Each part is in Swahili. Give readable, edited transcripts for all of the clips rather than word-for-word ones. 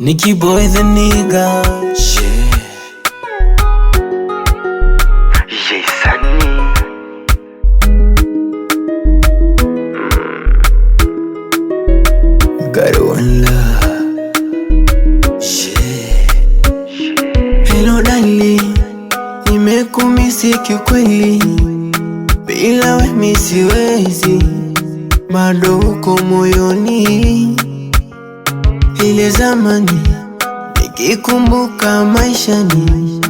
Nicky Boy the nigga. Yeah. Yeah, Sunny. Got one love. Yeah. Hello darling, nimekumisi kiukweli, bila wewe mimi siwezi, bado uko moyoni. Ile zamani nikikumbuka maishani,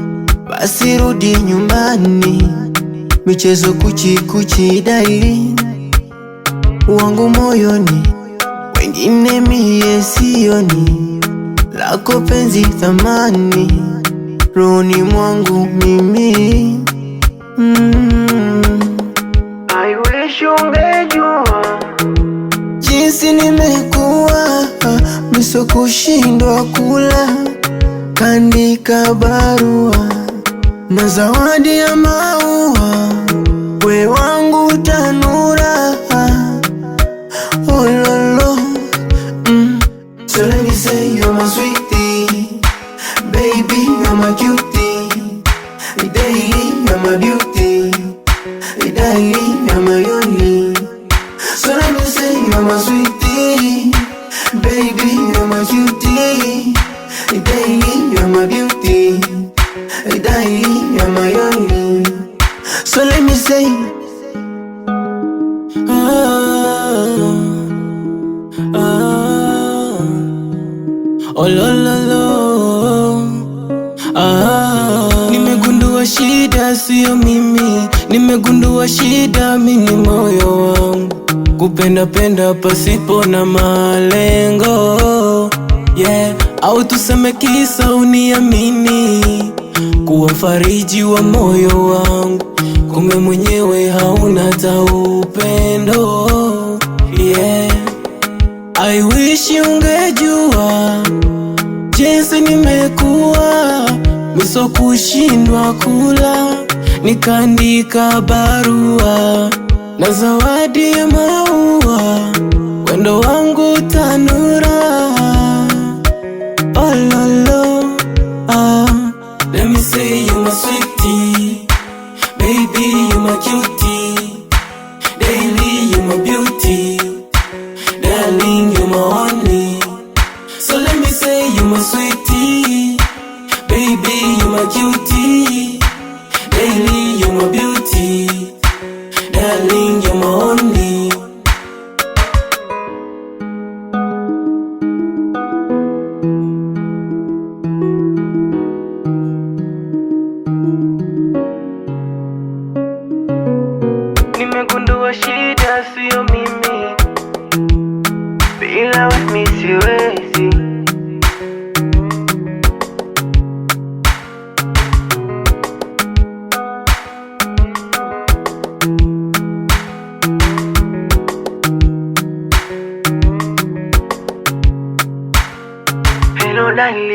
basi rudi nyumbani. Michezo kuchi kuchi darling, wangu moyoni, wengine mie sioni, lako penzi thamani, rohoni mwangu mimi. I wish ungejua jinsi nimekuwa, miso kushindwa kula, kandika barua na zawadi ya maua, we wangu tanura. Oh lolo, so let me say you're my sweetie, baby you're my cutie, daily you're my beauty, darling you're my only. So let me say you're my sweetie, baby you're my cutie, daily you're my beauty, darling you're my only. So let me say oh lo lo lo. Nimegundua shida sio mimi, nimegundua shida mimi moyo wangu, kupenda penda pasipo na malengo. Yeah, au tuseme kisa uniamini, kuwa mfariji wa moyo wangu, kumbe mwenyewe hauna hata upendo. Yeah, I wish ungejua jinsi nimekuwa, miso kushindwa kula, nikaandika barua na zawadi ya maua, wendo wangu tanura. Oh lolo, let me say you my sweetie, baby you my cutie, daily you my beauty, darling you my only. So let me say you my sweetie, baby you my cutie, daily you my beauty, darling you my only. Nimegundua shida sio mimi, bila wewe mimi siwezi. Hello darling.